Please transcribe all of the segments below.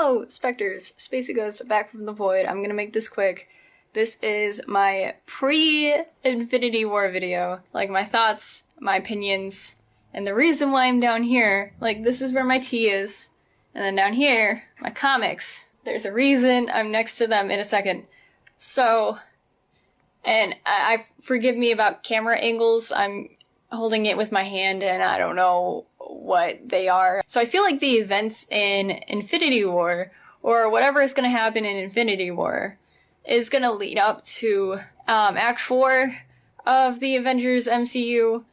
Hello, Spectres. Spacey Ghost back from the void. I'm gonna make this quick. This is my pre-Infinity War video. Like, my thoughts, my opinions, and the reason why I'm down here. Like, this is where my tea is. And then down here, my comics. There's a reason I'm next to them in a second. So, and I forgive me about camera angles. I'm holding it with my hand and I don't know what they are. So I feel like the events in Infinity War, or whatever is going to happen in Infinity War, is going to lead up to Act 4 of the Avengers MCU.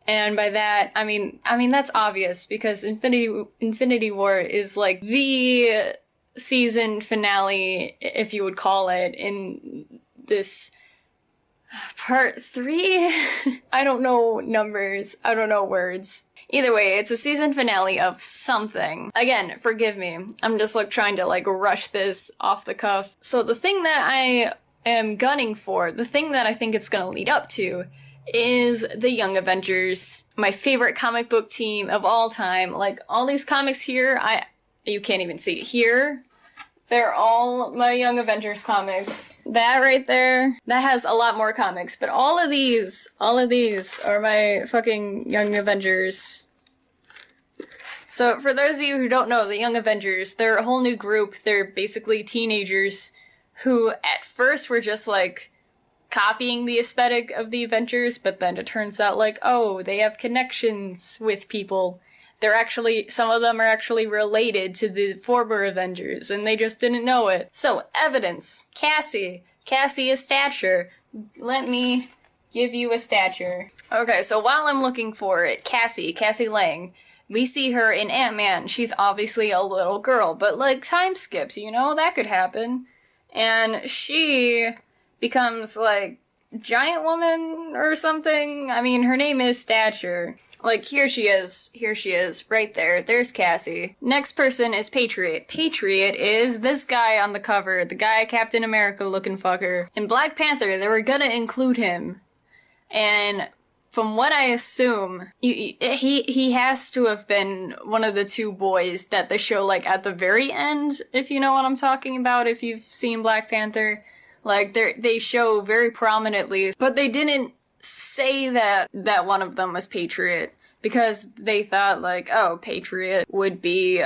And by that, I mean that's obvious because Infinity War is like the season finale, if you would call it, in this part 3? I don't know numbers. I don't know words. Either way, it's a season finale of something. Again, forgive me. I'm just trying to rush this off the cuff. So the thing that I am gunning for, the thing that I think it's gonna lead up to, is the Young Avengers. My favorite comic book team of all time. Like, all these comics here, you can't even see it here. They're all my Young Avengers comics. That right there, that has a lot more comics, but all of these are my fucking Young Avengers. So for those of you who don't know, the Young Avengers, they're a whole new group. They're basically teenagers who at first were just copying the aesthetic of the Avengers, but then it turns out oh, they have connections with people. They're actually, some of them are actually related to the former Avengers, and they just didn't know it. So, evidence. Cassie. Cassie is stature. Let me give you a stature. Okay, so while I'm looking for it, Cassie Lang, we see her in Ant-Man. She's obviously a little girl, but time skips, you know? That could happen. And she becomes Giant Woman or something. I mean, her name is Stature. Here she is, right there. There's Cassie. Next person is Patriot. Patriot is this guy on the cover, the guy Captain America looking fucker. In Black Panther, they were gonna include him. And from what I assume, he has to have been one of the two boys that they show at the very end, if you know what I'm talking about, if you've seen Black Panther. They show very prominently, but they didn't say that one of them was Patriot, because they thought, oh, Patriot would be,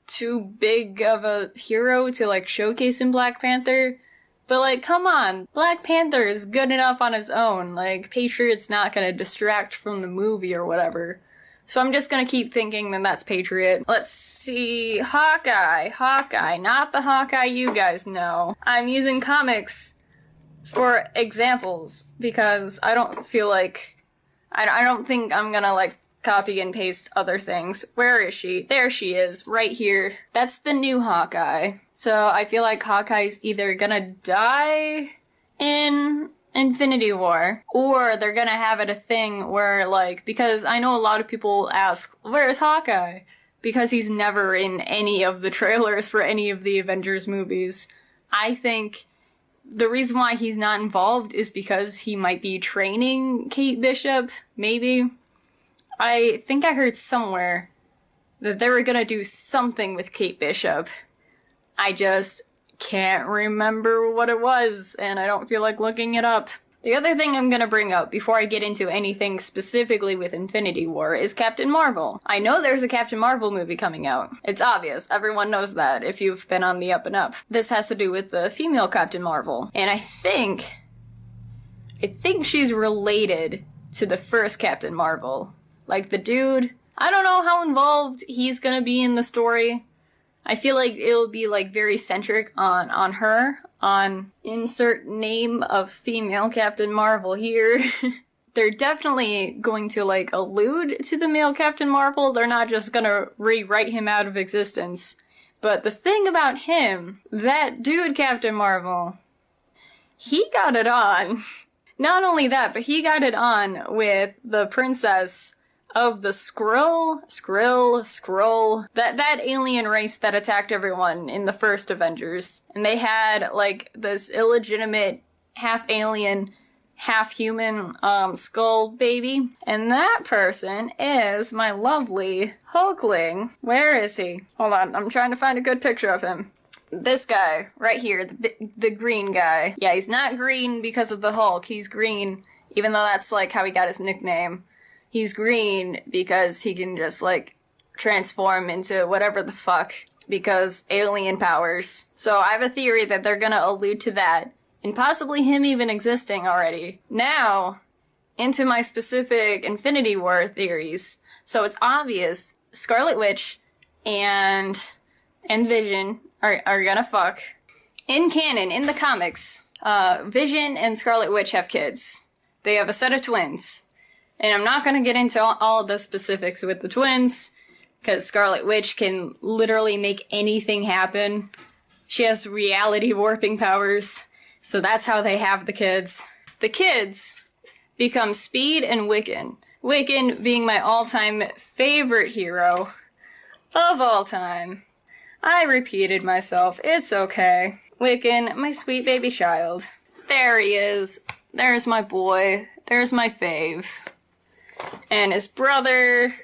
too big of a hero to, showcase in Black Panther. But, come on, Black Panther is good enough on his own. Patriot's not gonna distract from the movie or whatever. So I'm just gonna keep thinking that that's Patriot. Let's see, Hawkeye, not the Hawkeye you guys know. I'm using comics for examples, because I don't feel I don't think I'm gonna copy and paste other things. Where is she? There she is, right here. That's the new Hawkeye. So I feel like Hawkeye's either gonna die in Infinity War, or they're gonna have it a thing where because I know a lot of people ask, where's Hawkeye? Because he's never in any of the trailers for any of the Avengers movies. I think the reason why he's not involved is because he might be training Kate Bishop, maybe. I think I heard somewhere that they were gonna do something with Kate Bishop. I just can't remember what it was, and I don't feel like looking it up. The other thing I'm gonna bring up before I get into anything specifically with Infinity War is Captain Marvel. I know there's a Captain Marvel movie coming out. It's obvious. Everyone knows that if you've been on the up and up. This has to do with the female Captain Marvel. And I think she's related to the first Captain Marvel. The dude, I don't know how involved he's gonna be in the story. I feel like it'll be very centric on her, on insert name of female Captain Marvel here. They're definitely going to allude to the male Captain Marvel. They're not just gonna rewrite him out of existence. But the thing about him, that dude Captain Marvel, he got it on. Not only that, but he got it on with the princess of the Skrull, that alien race that attacked everyone in the first Avengers. And they had, this illegitimate half-alien half-human, skull baby. And that person is my lovely Hulkling. Where is he? Hold on, I'm trying to find a good picture of him. This guy, right here, the green guy. Yeah, he's not green because of the Hulk, he's green, even though that's, like, how he got his nickname. He's green because he can just, like, transform into whatever the fuck, because alien powers. So I have a theory that they're gonna allude to that, and possibly him even existing already. Now, into my specific Infinity War theories. So it's obvious Scarlet Witch and Vision are gonna fuck. In canon, in the comics, Vision and Scarlet Witch have kids. They have a set of twins. And I'm not gonna get into all the specifics with the twins, because Scarlet Witch can literally make anything happen. She has reality warping powers, so that's how they have the kids. The kids become Speed and Wiccan. Wiccan being my all-time favorite hero of all time. I repeated myself, it's okay. Wiccan, my sweet baby child. There he is. There's my boy. There's my fave. And his brother.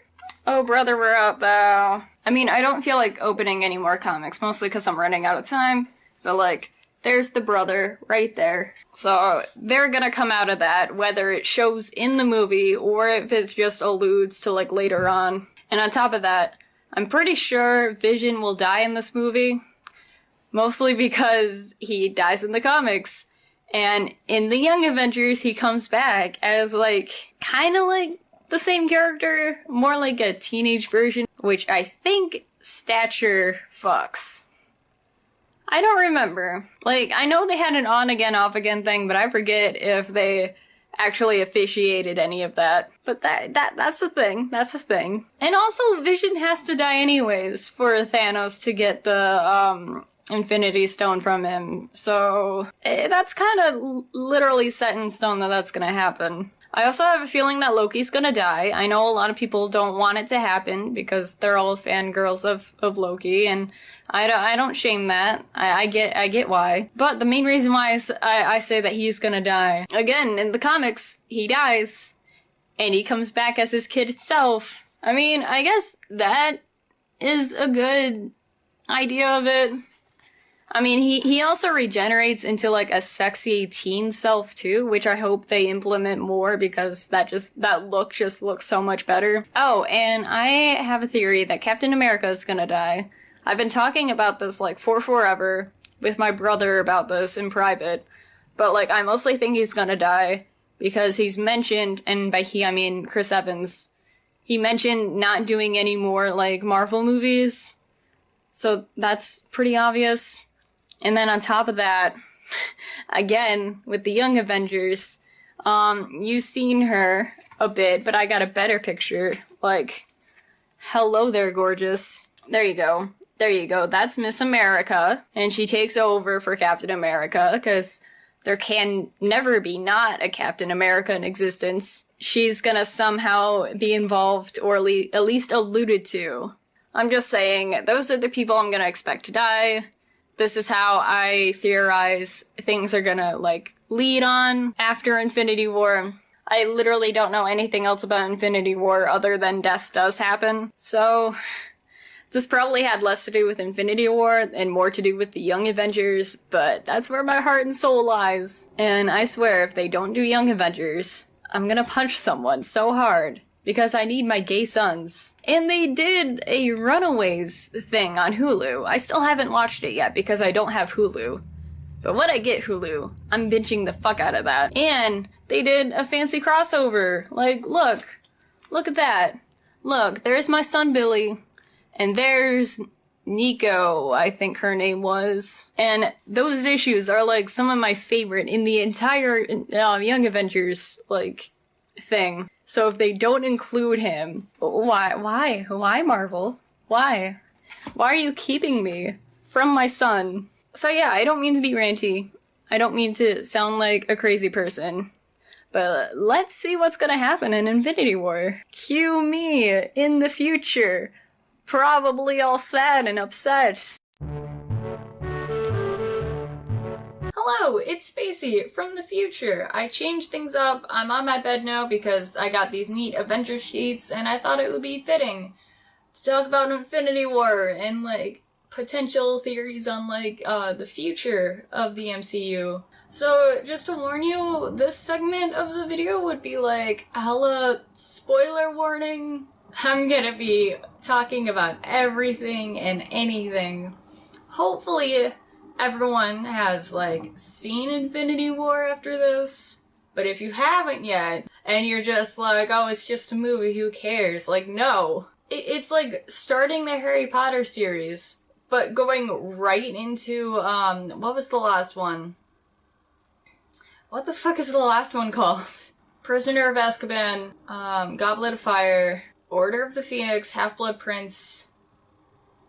Oh, brother, where art thou? I mean, I don't feel like opening any more comics, mostly because I'm running out of time. But, like, there's the brother right there. So, they're gonna come out of that, whether it shows in the movie or if it just alludes to, like, later on. And on top of that, I'm pretty sure Vision will die in this movie, mostly because he dies in the comics. And in the Young Avengers, he comes back as, like, kinda like the same character, more like a teenage version, which I think Stature fucks. I don't remember. Like, I know they had an on-again, off-again thing, but I forget if they actually officiated any of that. But that's the thing. That's the thing. And also, Vision has to die anyways for Thanos to get the, Infinity Stone from him. So, that's kind of literally set in stone that that's gonna happen. I also have a feeling that Loki's gonna die. I know a lot of people don't want it to happen because they're all fangirls of Loki, and I don't shame that. I get why. But the main reason why I say that he's gonna die, again, in the comics, he dies, and he comes back as his kid itself. I mean, I guess that is a good idea of it. I mean, he also regenerates into, like, a sexy teen self, too, which I hope they implement more, because that look just looks so much better. Oh, and I have a theory that Captain America is gonna die. I've been talking about this, like, for forever, with my brother about this in private, but, like, I mostly think he's gonna die, because he's mentioned, and by he I mean Chris Evans, he mentioned not doing any more, like, Marvel movies, so that's pretty obvious. And then on top of that, again, with the Young Avengers, you've seen her a bit, but I got a better picture. Like, hello there, gorgeous. There you go. There you go. That's Miss America. And she takes over for Captain America, because there can never be not a Captain America in existence. She's gonna somehow be involved, or at least alluded to. I'm just saying, those are the people I'm gonna expect to die. This is how I theorize things are gonna, like, lead on after Infinity War. I literally don't know anything else about Infinity War other than death does happen. So, this probably had less to do with Infinity War and more to do with the Young Avengers, but that's where my heart and soul lies. And I swear, if they don't do Young Avengers, I'm gonna punch someone so hard. Because I need my gay sons. And they did a Runaways thing on Hulu. I still haven't watched it yet because I don't have Hulu. But when I get Hulu, I'm binging the fuck out of that. And they did a fancy crossover. Like, look at that. Look, there's my son Billy. And there's Nico, I think her name was. And those issues are, like, some of my favorite in the entire Young Avengers, like, thing. So if they don't include him, why Marvel? Why are you keeping me from my son? So yeah, I don't mean to be ranty. I don't mean to sound like a crazy person. But let's see what's gonna happen in Infinity War. Cue me in the future. Probably all sad and upset. Hello, it's Spacey from the future. I changed things up. I'm on my bed now because I got these neat Avengers sheets and I thought it would be fitting to talk about Infinity War and, like, potential theories on, like, the future of the MCU. So, just to warn you, this segment of the video would be, like, hella spoiler warning. I'm gonna be talking about everything and anything. Hopefully, everyone has, like, seen Infinity War after this. But if you haven't yet, and you're just like, oh, it's just a movie, who cares? Like, no. It's like starting the Harry Potter series, but going right into, what was the last one? What the fuck is the last one called? Prisoner of Azkaban, Goblet of Fire, Order of the Phoenix, Half-Blood Prince,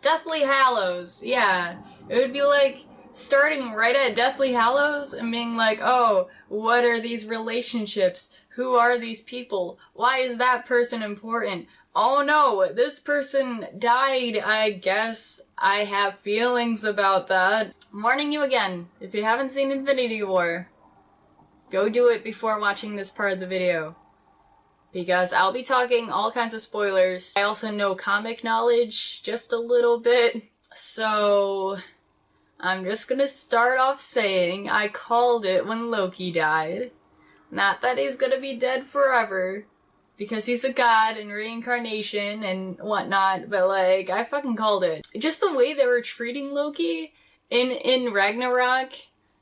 Deathly Hallows, yeah. It would be like starting right at Deathly Hallows and being like, oh, what are these relationships? Who are these people? Why is that person important? Oh no, this person died, I guess. I have feelings about that. I'm warning you again, if you haven't seen Infinity War, go do it before watching this part of the video. Because I'll be talking all kinds of spoilers. I also know comic knowledge just a little bit, so I'm just gonna start off saying I called it when Loki died. Not that he's gonna be dead forever, because he's a god and reincarnation and whatnot, but, like, I fucking called it. Just the way they were treating Loki in Ragnarok,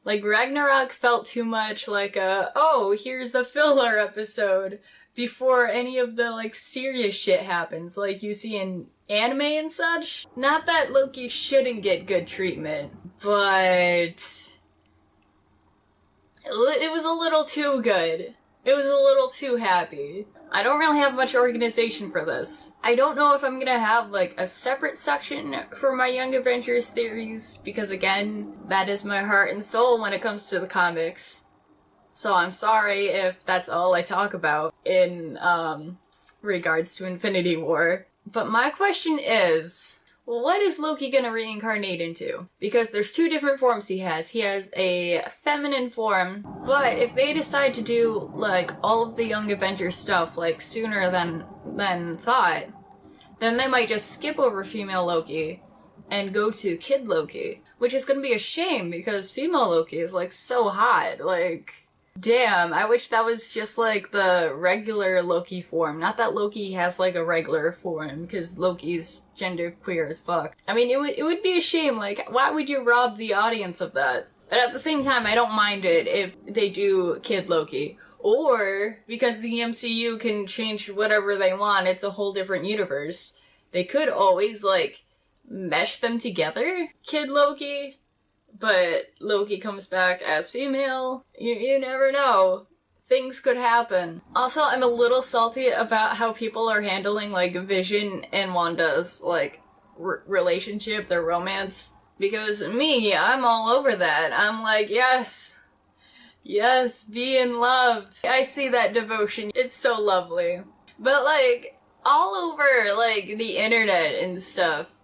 like, Ragnarok felt too much like a, oh, here's a filler episode before any of the, like, serious shit happens, like you see in anime and such. Not that Loki shouldn't get good treatment, but it was a little too good. It was a little too happy. I don't really have much organization for this. I don't know if I'm gonna have, like, a separate section for my Young Avengers theories, because again, that is my heart and soul when it comes to the comics. So I'm sorry if that's all I talk about in, regards to Infinity War. But my question is, well, what is Loki gonna reincarnate into? Because there's two different forms he has. He has a feminine form, but if they decide to do, like, all of the Young Avengers stuff, like, sooner than thought, then they might just skip over female Loki and go to Kid Loki, which is gonna be a shame because female Loki is, like, so hot, like, damn, I wish that was just, like, the regular Loki form. Not that Loki has, like, a regular form, because Loki's genderqueer as fuck. I mean, it would be a shame, like, why would you rob the audience of that? But at the same time, I don't mind it if they do Kid Loki. Or, because the MCU can change whatever they want, it's a whole different universe. They could always, like, mesh them together, Kid Loki, but Loki comes back as female. You never know. Things could happen. Also, I'm a little salty about how people are handling, like, Vision and Wanda's, like, relationship, their romance. Because me, I'm all over that. I'm like, yes. Yes, be in love. I see that devotion. It's so lovely. But, like, all over, like, the internet and stuff,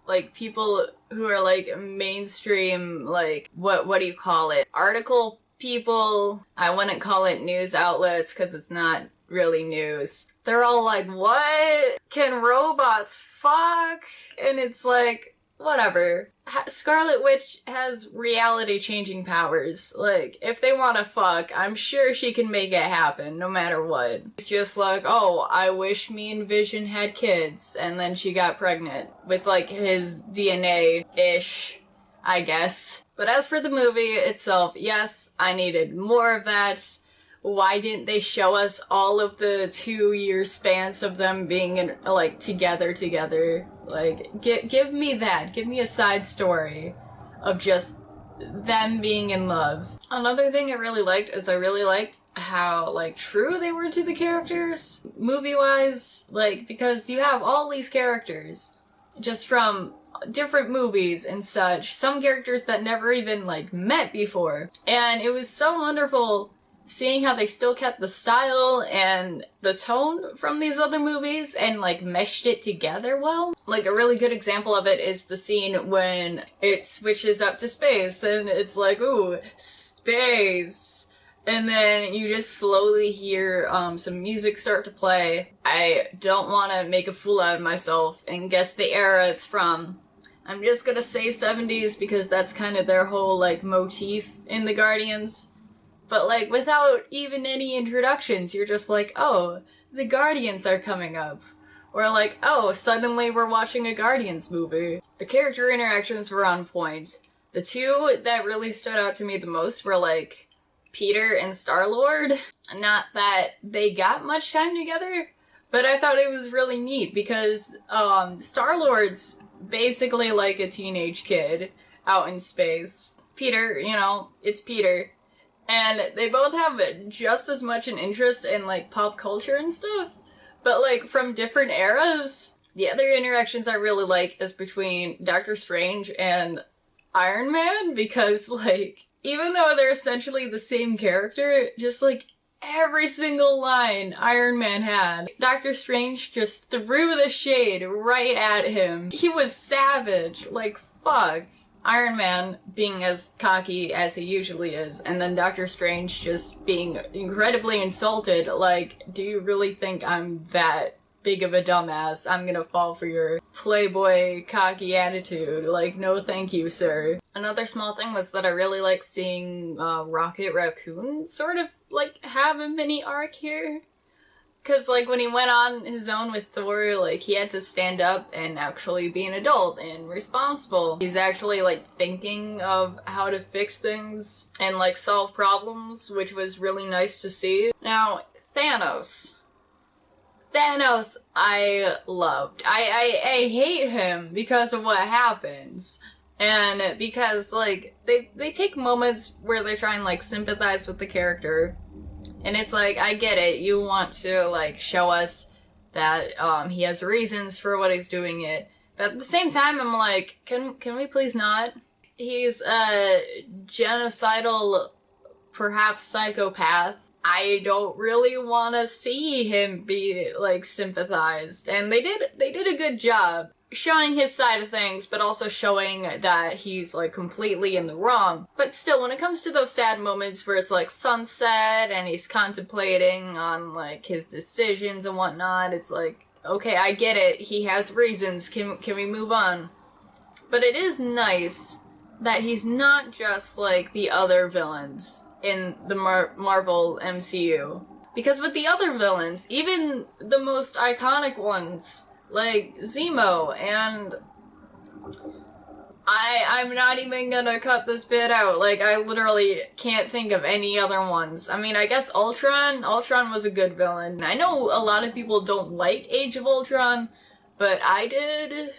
like, people who are, like, mainstream, like, what do you call it? Article people. I wouldn't call it news outlets, because it's not really news. They're all like, what? Can robots fuck? And it's like, whatever. Scarlet Witch has reality-changing powers. Like, if they want to fuck, I'm sure she can make it happen, no matter what. It's just like, oh, I wish me and Vision had kids, and then she got pregnant. With, like, his DNA-ish, I guess. But as for the movie itself, yes, I needed more of that. Why didn't they show us all of the 2-year spans of them being, in, like, together? Like, give me that. Give me a side story of just them being in love. Another thing I really liked is I really liked how, like, true they were to the characters, movie-wise. Like, because you have all these characters just from different movies and such. Some characters that never even, like, met before. And it was so wonderful seeing how they still kept the style and the tone from these other movies and like meshed it together well. Like a really good example of it is the scene when it switches up to space and it's like, ooh, space. And then you just slowly hear some music start to play. I don't want to make a fool out of myself and guess the era it's from. I'm just gonna say 70s because that's kind of their whole, like, motif in the Guardians. But, like, without even any introductions, you're just like, oh, the Guardians are coming up. Or like, oh, suddenly we're watching a Guardians movie. The character interactions were on point. The two that really stood out to me the most were, like, Peter and Star-Lord. Not that they got much time together, but I thought it was really neat because Star-Lord's basically like a teenage kid out in space. Peter, you know, it's Peter. And they both have just as much an interest in, like, pop culture and stuff, but, like, from different eras. The other interactions I really like is between Doctor Strange and Iron Man, because, like, even though they're essentially the same character, just, like, every single line Iron Man had, Doctor Strange just threw the shade right at him. He was savage, like, fuck. Iron Man being as cocky as he usually is, and then Doctor Strange just being incredibly insulted, like, do you really think I'm that big of a dumbass? I'm gonna fall for your playboy cocky attitude. Like, no thank you, sir. Another small thing was that I really like seeing Rocket Raccoon sort of, like, have a mini arc here. Cause, like, when he went on his own with Thor, like, he had to stand up and actually be an adult and responsible. He's actually, like, thinking of how to fix things and, like, solve problems, which was really nice to see. Now, Thanos. Thanos, I loved. I hate him because of what happens. And because, like, they take moments where they try and, like, sympathize with the character. And it's like, I get it, you want to, like, show us that, he has reasons for what he's doing it. But at the same time, I'm like, can we please not? He's a genocidal, perhaps psychopath. I don't really want to see him be, like, sympathized. And they did a good job showing his side of things, but also showing that he's, like, completely in the wrong. But still, when it comes to those sad moments where it's, like, sunset and he's contemplating on, like, his decisions and whatnot, it's like, okay, I get it, he has reasons, can we move on? But it is nice that he's not just, like, the other villains in the Marvel MCU. Because with the other villains, even the most iconic ones, like Zemo, and I'm not even gonna cut this bit out, like, I literally can't think of any other ones. I mean, I guess Ultron was a good villain. I know a lot of people don't like Age of Ultron, but I did.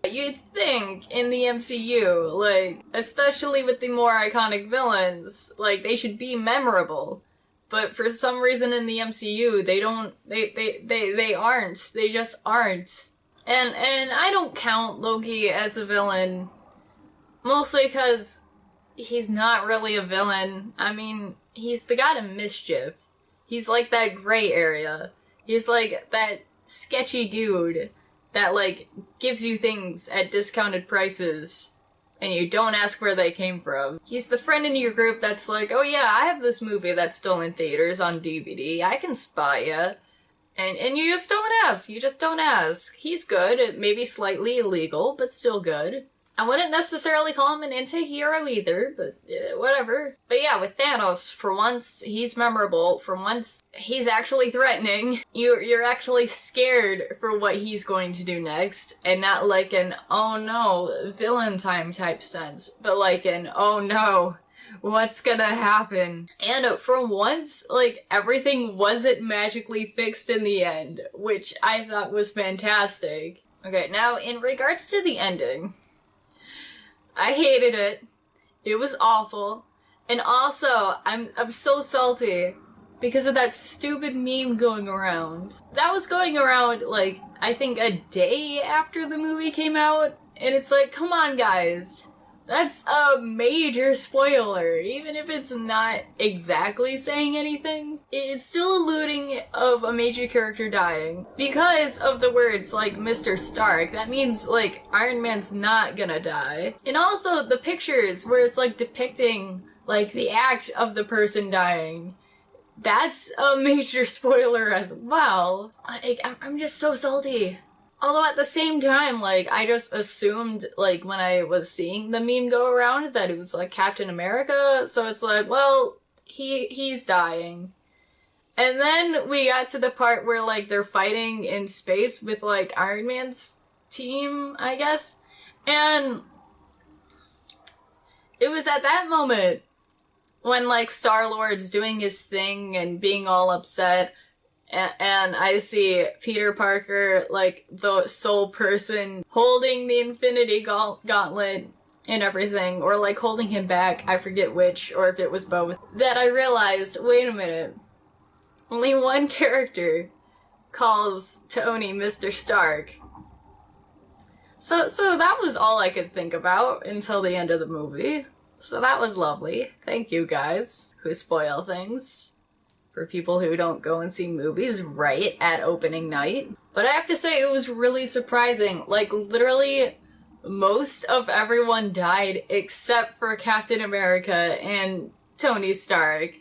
You'd think in the MCU, like, especially with the more iconic villains, like, they should be memorable. But for some reason in the MCU, they aren't. They just aren't. And I don't count Loki as a villain, mostly because he's not really a villain. I mean, he's the god of mischief. He's like that gray area. He's like that sketchy dude that, like, gives you things at discounted prices and you don't ask where they came from. He's the friend in your group that's like, oh yeah, I have this movie that's still in theaters on DVD, I can spot ya. And you just don't ask, He's good, maybe slightly illegal, but still good. I wouldn't necessarily call him an anti-hero either, but whatever. But yeah, with Thanos, for once, he's memorable. For once, he's actually threatening. You're actually scared for what he's going to do next, and not like an, oh no, villain time type sense, but like an, oh no, what's gonna happen? And for once, like, everything wasn't magically fixed in the end, which I thought was fantastic. Okay, now, in regards to the ending, I hated it. It was awful. And also, I'm so salty because of that stupid meme going around. That was going around, like, I think a day after the movie came out, and it's like, come on guys. That's a major spoiler, even if it's not exactly saying anything. It's still alluding of a major character dying. Because of the words, like, Mr. Stark, that means, like, Iron Man's not gonna die. And also, the pictures where it's, like, depicting, like, the act of the person dying. That's a major spoiler as well. I'm just so salty. Although at the same time, like, I just assumed, like, when I was seeing the meme go around that it was, like, Captain America, so it's like, well, he's dying. And then we got to the part where, like, they're fighting in space with, like, Iron Man's team, I guess, and it was at that moment when, like, Star-Lord's doing his thing and being all upset, and I see Peter Parker, like, the sole person holding the Infinity Gauntlet and everything, or, like, holding him back, I forget which, or if it was both, that I realized, wait a minute, only one character calls Tony Mr. Stark. So that was all I could think about until the end of the movie. So that was lovely. Thank you guys who spoil things for people who don't go and see movies right at opening night. But I have to say, it was really surprising. Like, literally, most of everyone died except for Captain America and Tony Stark.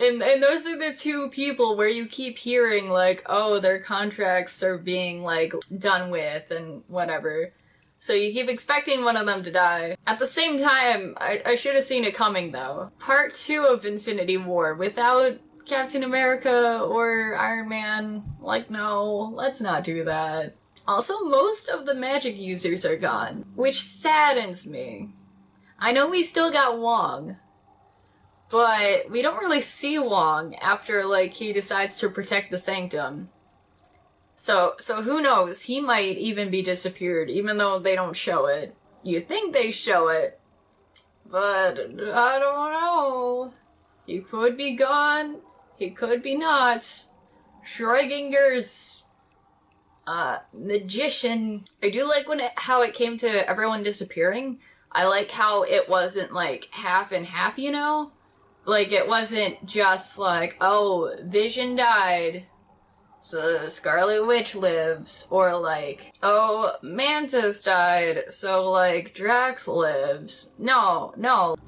And those are the two people where you keep hearing, like, oh, their contracts are being, like, done with and whatever. So you keep expecting one of them to die. At the same time, I should have seen it coming, though. Part 2 of Infinity War, without Captain America or Iron Man, like, no, let's not do that. Also, most of the magic users are gone, which saddens me. I know we still got Wong, but we don't really see Wong after, like, he decides to protect the Sanctum. So who knows, he might even be disappeared, even though they don't show it. You think they show it, but I don't know. He could be gone, he could be not. Schrodinger's magician. I do like how it came to everyone disappearing. I like how it wasn't, like, half and half, you know? Like, it wasn't just like, oh, Vision died, so Scarlet Witch lives, or like, oh, Mantis died, so like, Drax lives. No.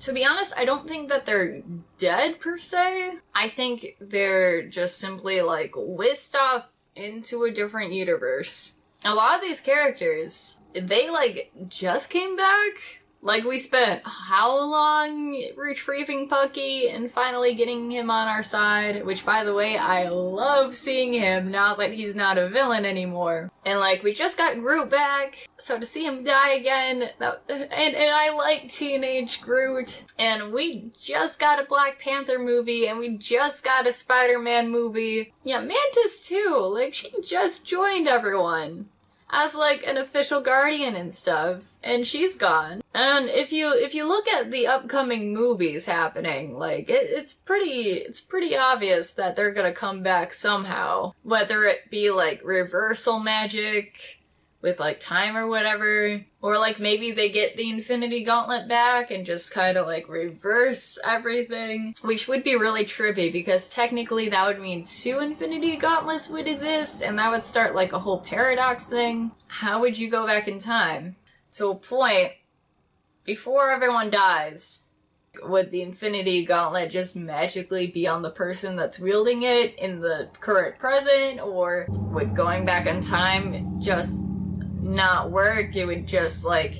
To be honest, I don't think that they're dead per se. I think they're just simply like whisked off into a different universe. A lot of these characters, they like just came back. Like, we spent how long retrieving Pucky and finally getting him on our side, which, by the way, I love seeing him now that he's not a villain anymore. And, like, we just got Groot back, so to see him die again, and I like Teenage Groot, and we just got a Black Panther movie, and we just got a Spider-Man movie. Yeah, Mantis, too. Like, she just joined everyone as, like, an official guardian and stuff, and she's gone. And if you look at the upcoming movies happening, like, it's pretty obvious that they're gonna come back somehow. Whether it be, like, reversal magic with, like, time or whatever, or, like, maybe they get the Infinity Gauntlet back and just kind of, like, reverse everything, which would be really trippy, because technically that would mean 2 Infinity Gauntlets would exist, and that would start, like, a whole paradox thing. How would you go back in time? To a point, before everyone dies, would the Infinity Gauntlet just magically be on the person that's wielding it in the current present, or would going back in time just not work? It would just, like,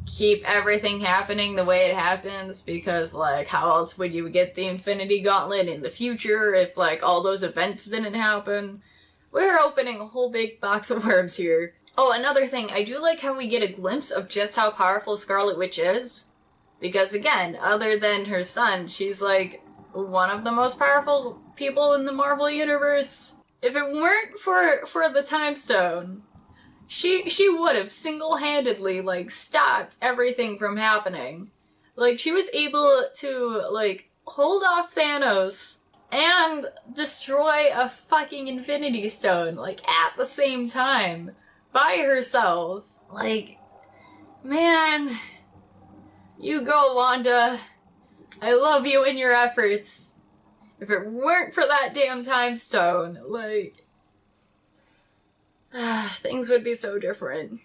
keep everything happening the way it happens, because, like, how else would you get the Infinity Gauntlet in the future if, like, all those events didn't happen? We're opening a whole big box of worms here. Oh, another thing, I do like how we get a glimpse of just how powerful Scarlet Witch is. Because, again, other than her son, she's, like, one of the most powerful people in the Marvel Universe. If it weren't for the Time Stone, she would have single-handedly, like, stopped everything from happening. Like, she was able to, like, hold off Thanos and destroy a fucking Infinity Stone, like, at the same time, by herself. Like, Man, you go, Wanda. I love you and your efforts. If it weren't for that damn time stone, like, things would be so different.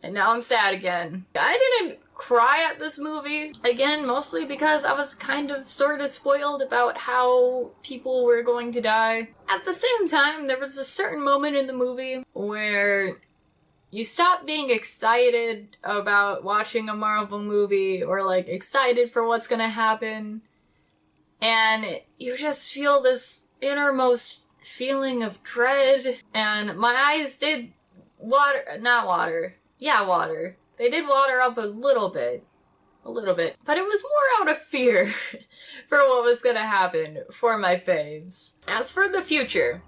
And now I'm sad again. I didn't cry at this movie, again, mostly because I was kind of sort of spoiled about how people were going to die. At the same time, there was a certain moment in the movie where you stop being excited about watching a Marvel movie or, like, excited for what's gonna happen, and you just feel this innermost feeling of dread, and my eyes did water. They did water up a little bit, but it was more out of fear for what was gonna happen for my faves. As for the future,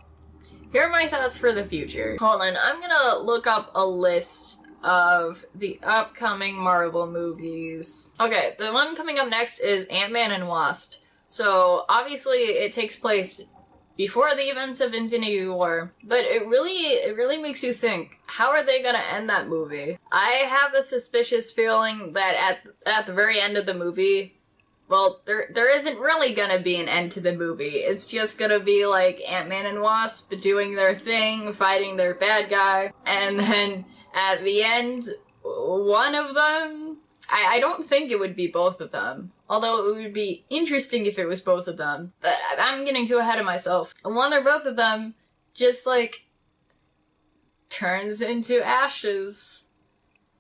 here are my thoughts for the future. Hold on, I'm gonna look up a list of the upcoming Marvel movies. Okay, the one coming up next is Ant-Man and Wasp. So, obviously, it takes place before the events of Infinity War, but it really makes you think, how are they gonna end that movie? I have a suspicious feeling that at the very end of the movie, well, there isn't really gonna be an end to the movie. It's just gonna be like Ant-Man and Wasp doing their thing, fighting their bad guy, and then at the end, one of them, I don't think it would be both of them. Although it would be interesting if it was both of them. But I'm getting too ahead of myself. One or both of them just, like, turns into ashes.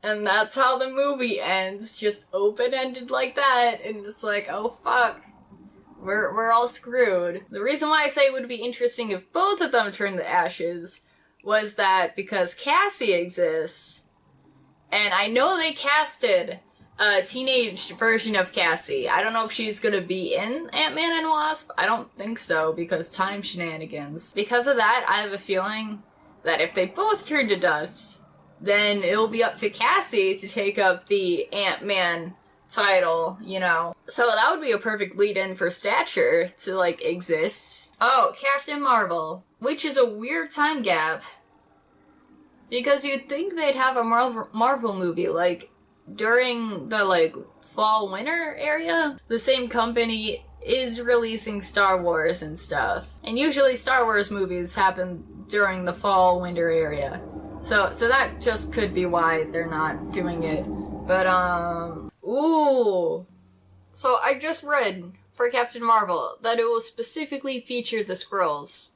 And that's how the movie ends. Just open-ended like that. And it's like, oh fuck. We're all screwed. The reason why I say it would be interesting if both of them turned to ashes was that because Cassie exists, and I know they casted a teenage version of Cassie. I don't know if she's gonna be in Ant-Man and Wasp. I don't think so, because time shenanigans. Because of that, I have a feeling that if they both turn to dust, then it'll be up to Cassie to take up the Ant-Man title, you know. So that would be a perfect lead-in for Stature to, like, exist. Oh, Captain Marvel, which is a weird time gap. Because you'd think they'd have a Marvel movie, like, during the, like, fall-winter area. The same company is releasing Star Wars and stuff. And usually Star Wars movies happen during the fall-winter area. So that just could be why they're not doing it. But, ooh. So I just read for Captain Marvel that it will specifically feature the Skrulls,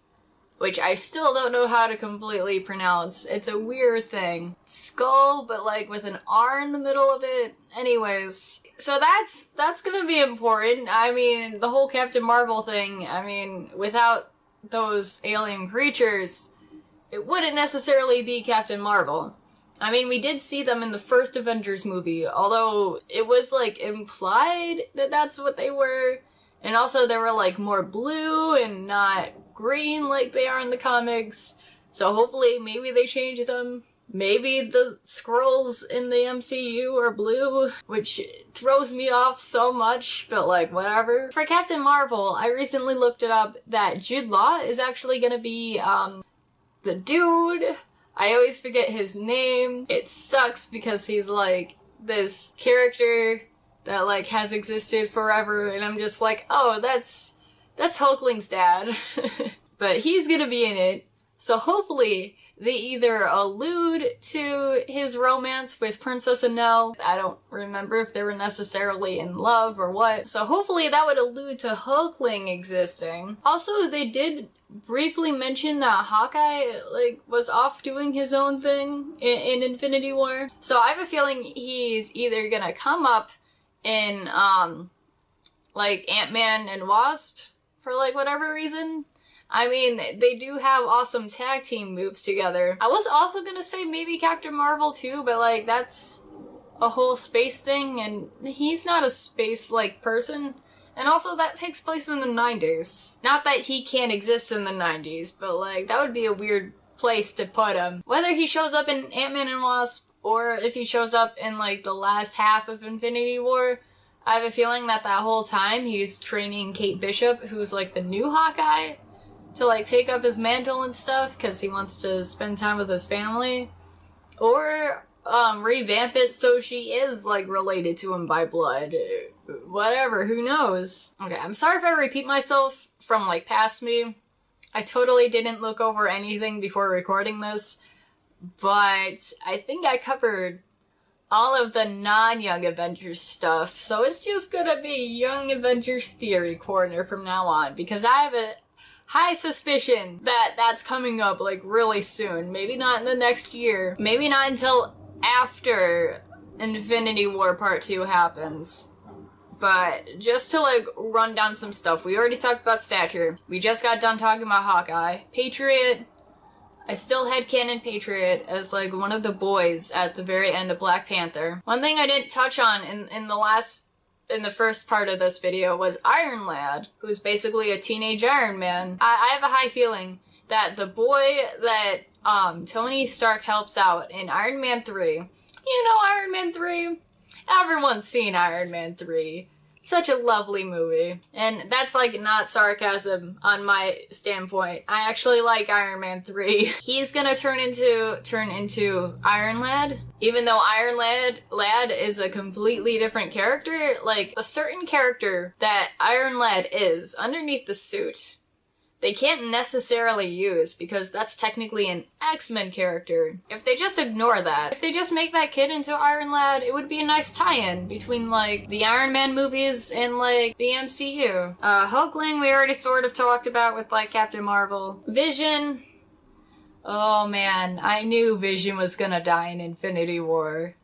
which I still don't know how to completely pronounce. It's a weird thing. Skull, but like with an R in the middle of it. Anyways, so that's gonna be important. I mean, the whole Captain Marvel thing, I mean, without those alien creatures, it wouldn't necessarily be Captain Marvel. I mean, we did see them in the first Avengers movie, although it was like implied that that's what they were. And also they were like more blue and not green like they are in the comics. So hopefully maybe they change them. Maybe the Skrulls in the MCU are blue, which throws me off so much, but like whatever. For Captain Marvel, I recently looked it up that Jude Law is actually gonna be the dude. I always forget his name. It sucks because he's like this character that like has existed forever, and I'm just like, oh, that's Hulkling's dad. But he's gonna be in it, so hopefully they either allude to his romance with Princess Annelle. I don't remember if they were necessarily in love or what. So hopefully that would allude to Hulkling existing. Also, they did briefly mention that Hawkeye, like, was off doing his own thing in Infinity War. So I have a feeling he's either gonna come up in, like, Ant-Man and Wasp for, like, whatever reason. I mean, they do have awesome tag team moves together. I was also gonna say maybe Captain Marvel too, but like, that's a whole space thing, and he's not a space-like person. And also, that takes place in the 90s. Not that he can't exist in the 90s, but like, that would be a weird place to put him. Whether he shows up in Ant-Man and Wasp, or if he shows up in like the last half of Infinity War, I have a feeling that that whole time he's training Kate Bishop, who's like the new Hawkeye, to like take up his mantle and stuff because he wants to spend time with his family. Or revamp it so she is, like, related to him by blood. Whatever, who knows? Okay, I'm sorry if I repeat myself from, like, past me. I totally didn't look over anything before recording this, but I think I covered all of the non-Young Avengers stuff, so it's just gonna be Young Avengers Theory Corner from now on, because I have a high suspicion that that's coming up, like, really soon. Maybe not in the next year. Maybe not until after Infinity War Part 2 happens. But just to, like, run down some stuff. We already talked about Stature. We just got done talking about Hawkeye. Patriot. I still headcanon Patriot as, like, one of the boys at the very end of Black Panther. One thing I didn't touch on in the first part of this video was Iron Lad, who's basically a teenage Iron Man. I have a high feeling that the boy that Tony Stark helps out in Iron Man 3, you know Iron Man 3? Everyone's seen Iron Man 3. Such a lovely movie. And that's, like, not sarcasm on my standpoint. I actually like Iron Man 3. He's gonna turn into Iron Lad. Even though Iron Lad is a completely different character, like, a certain character that Iron Lad is underneath the suit, they can't necessarily use because that's technically an X-Men character. If they just ignore that, if they just make that kid into Iron Lad, it would be a nice tie-in between, like, the Iron Man movies and, like, the MCU. Hulkling we already sort of talked about with, like, Captain Marvel. Vision. Oh man, I knew Vision was gonna die in Infinity War.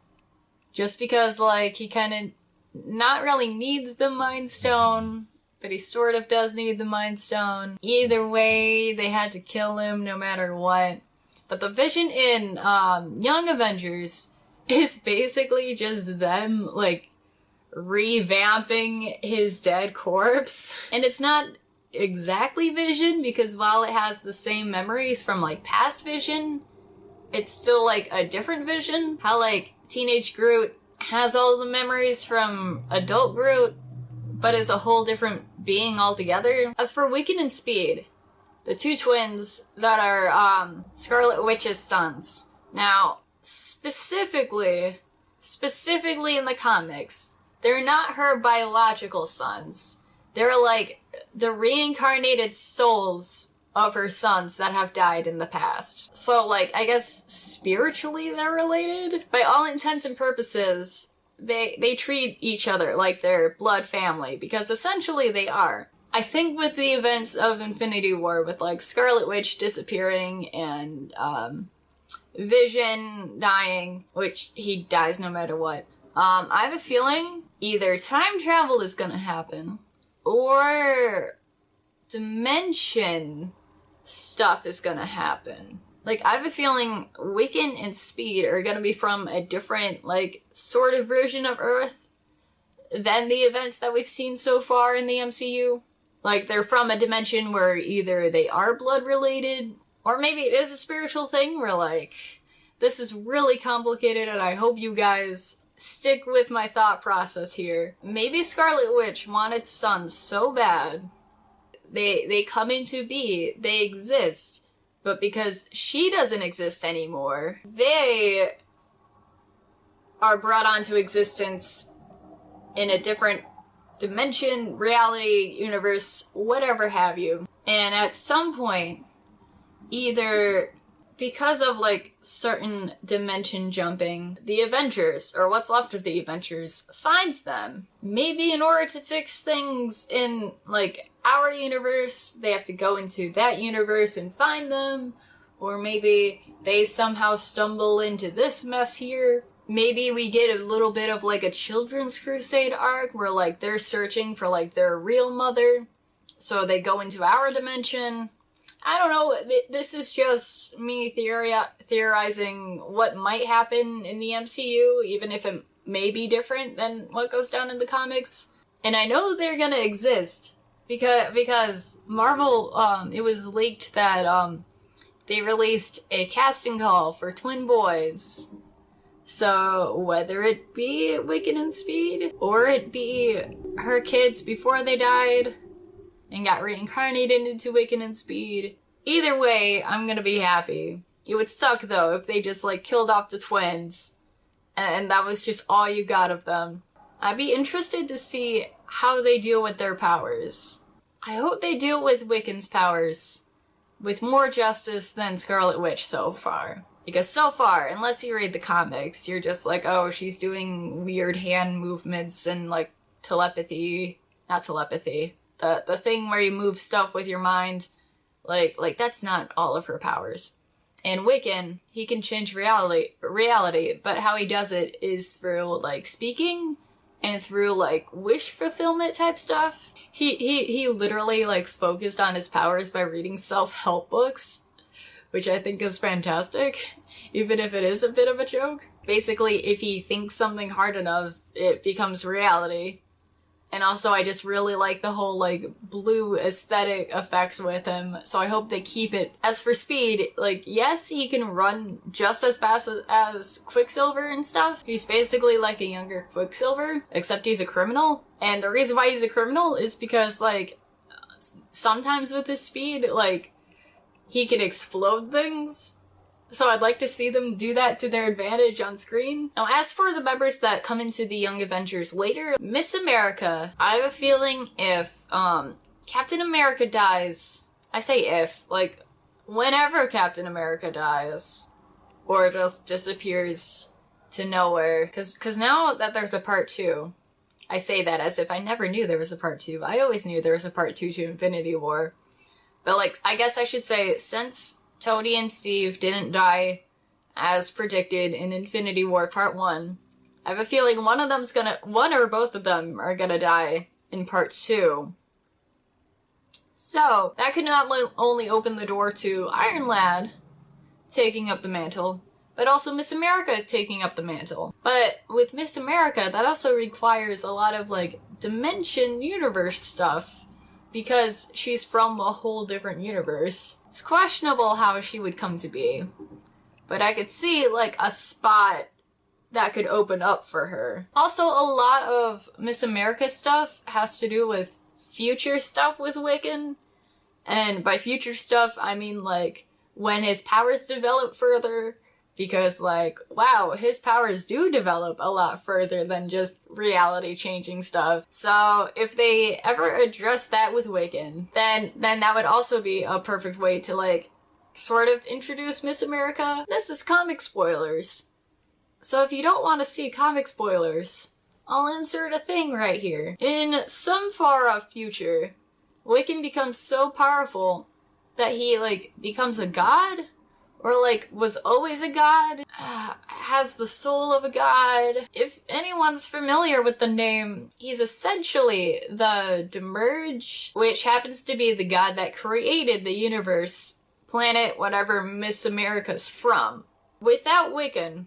Just because, like, he kinda not really needs the Mind Stone, but he sort of does need the Mind Stone. Either way, they had to kill him no matter what. But the Vision in Young Avengers is basically just them, like, revamping his dead corpse. And it's not exactly Vision, because while it has the same memories from, like, past Vision, it's still, like, a different Vision. How, like, teenage Groot has all the memories from adult Groot, but is a whole different being altogether. As for Wiccan and Speed, the two twins that are Scarlet Witch's sons. Now, specifically in the comics, they're not her biological sons. They're, like, the reincarnated souls of her sons that have died in the past. So, like, I guess spiritually they're related? By all intents and purposes, they treat each other like they're blood family, because essentially they are. I think with the events of Infinity War, with, like, Scarlet Witch disappearing and Vision dying, which he dies no matter what, I have a feeling either time travel is gonna happen, or dimension stuff is gonna happen. Like, I have a feeling Wiccan and Speed are gonna be from a different, like, sort of version of Earth than the events that we've seen so far in the MCU. Like, they're from a dimension where either they are blood-related, or maybe it is a spiritual thing where, like, this is really complicated and I hope you guys stick with my thought process here. Maybe Scarlet Witch wanted sons so bad, they come into be, they exist, but because she doesn't exist anymore, they are brought onto existence in a different dimension, reality, universe, whatever have you. And at some point, either because of, like, certain dimension jumping, the Avengers, or what's left of the Avengers, finds them. Maybe in order to fix things in, like, our universe, they have to go into that universe and find them. Or maybe they somehow stumble into this mess here. Maybe we get a little bit of, like, a Children's Crusade arc where, like, they're searching for, like, their real mother. So they go into our dimension. I don't know, this is just me theorizing what might happen in the MCU, even if it may be different than what goes down in the comics. And I know they're gonna exist, because Marvel, it was leaked that, they released a casting call for twin boys. So, whether it be Wiccan and Speed, or it be her kids before they died, and got reincarnated into Wiccan and Speed. Either way, I'm gonna be happy. It would suck, though, if they just, like, killed off the twins and that was just all you got of them. I'd be interested to see how they deal with their powers. I hope they deal with Wiccan's powers with more justice than Scarlet Witch so far. Because so far, unless you read the comics, you're just like, oh, she's doing weird hand movements and, like, telepathy. Not telepathy. The thing where you move stuff with your mind. Like, that's not all of her powers. And Wiccan, he can change reality, but how he does it is through, like, speaking and through, like, wish fulfillment type stuff. He literally, like, focused on his powers by reading self-help books, which I think is fantastic, even if it is a bit of a joke. Basically, if he thinks something hard enough, it becomes reality. And also, I just really like the whole, like, blue aesthetic effects with him, so I hope they keep it. As for speed, like, yes, he can run just as fast as Quicksilver and stuff. He's basically like a younger Quicksilver, except he's a criminal. And the reason why he's a criminal is because, like, sometimes with his speed, like, he can explode things. So I'd like to see them do that to their advantage on screen. Now, as for the members that come into the Young Avengers later, Miss America, I have a feeling if Captain America dies, I say if, like, whenever Captain America dies, or just disappears to nowhere, because now that there's a part 2, I say that as if I never knew there was a part 2. I always knew there was a part 2 to Infinity War. But, like, I guess I should say, since Tony and Steve didn't die as predicted in Infinity War Part 1, I have a feeling one or both of them are gonna die in Part 2. So, that could not only open the door to Iron Lad taking up the mantle, but also Miss America taking up the mantle. But with Miss America, that also requires a lot of, like, Dimension Universe stuff, because she's from a whole different universe. It's questionable how she would come to be, but I could see, like, a spot that could open up for her. Also, a lot of Miss America stuff has to do with future stuff with Wiccan, and by future stuff, I mean, like, when his powers develop further, because, like, wow, his powers do develop a lot further than just reality-changing stuff. So, if they ever address that with Wiccan, then that would also be a perfect way to, like, sort of introduce Miss America. This is comic spoilers. So if you don't want to see comic spoilers, I'll insert a thing right here. In some far-off future, Wiccan becomes so powerful that he, like, becomes a god? Or, like, was always a god, has the soul of a god. If anyone's familiar with the name, he's essentially the Demerge, which happens to be the god that created the universe, planet, whatever Miss America's from. Without Wiccan,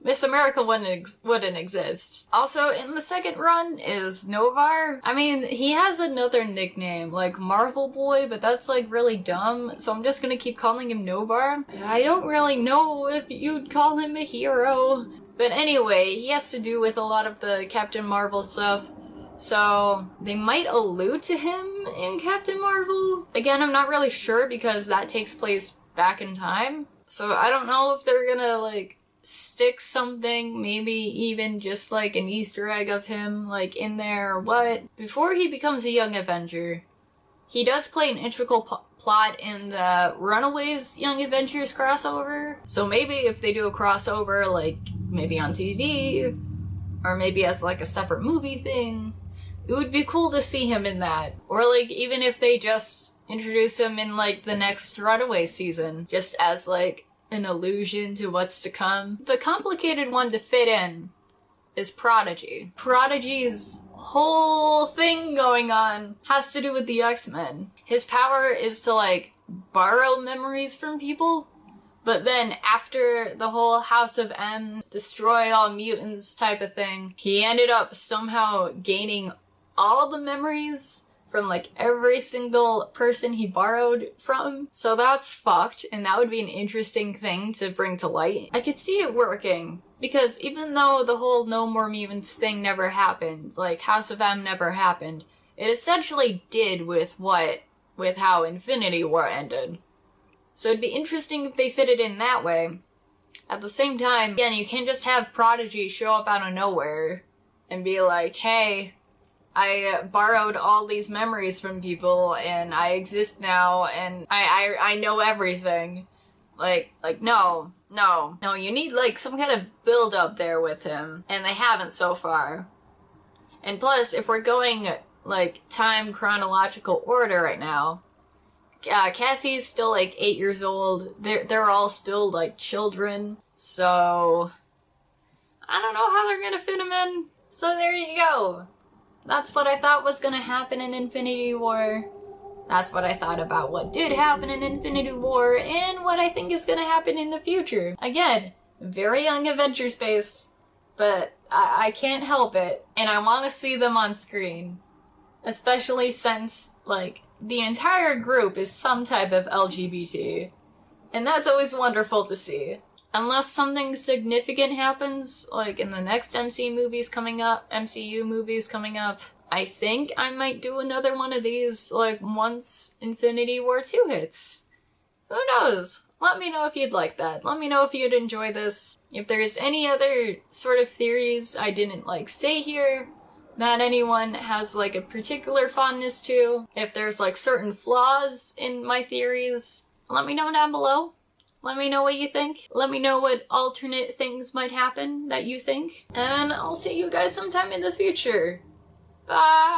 Miss America wouldn't exist. Also, in the second run is Novar. I mean, he has another nickname, like Marvel Boy, but that's, like, really dumb, so I'm just gonna keep calling him Novar. I don't really know if you'd call him a hero. But anyway, he has to do with a lot of the Captain Marvel stuff, so they might allude to him in Captain Marvel. Again, I'm not really sure because that takes place back in time, so I don't know if they're gonna, like, stick something, maybe even just like an Easter egg of him, like, in there or what. Before he becomes a Young Avenger, he does play an integral plot in the Runaways Young Avengers crossover. So maybe if they do a crossover, like, maybe on TV, or maybe as, like, a separate movie thing, it would be cool to see him in that. Or, like, even if they just introduce him in, like, the next Runaways season, just as, like, an allusion to what's to come. The complicated one to fit in is Prodigy. Prodigy's whole thing going on has to do with the X-Men. His power is to, like, borrow memories from people, but then after the whole House of M, destroy all mutants type of thing, he ended up somehow gaining all the memories from, like, every single person he borrowed from. So that's fucked, and that would be an interesting thing to bring to light. I could see it working, because even though the whole No More Mutants thing never happened, like, House of M never happened, it essentially did with how Infinity War ended. So it'd be interesting if they fit it in that way. at the same time, again, you can't just have Prodigy show up out of nowhere and be like, hey, I borrowed all these memories from people and I exist now and I know everything. Like, no, you need like some kind of build up there with him, and they haven't so far. And plus, if we're going like time chronological order right now, Cassie's still like 8 years old. They're all still like children, so I don't know how they're gonna fit him in. So there you go. That's what I thought was gonna happen in Infinity War. That's what I thought about what did happen in Infinity War, and what I think is gonna happen in the future. Again, very young Avengers based, but I can't help it, and I want to see them on screen. Especially since, like, the entire group is some type of LGBT. And that's always wonderful to see. Unless something significant happens, like in the next MCU movies coming up, I think I might do another one of these, like, once Infinity War 2 hits. Who knows? Let me know if you'd like that. Let me know if you'd enjoy this. If there's any other sort of theories I didn't, like, say here that anyone has, like, a particular fondness to. If there's, like, certain flaws in my theories, let me know down below. Let me know what you think. Let me know what alternate things might happen that you think. And I'll see you guys sometime in the future. Bye!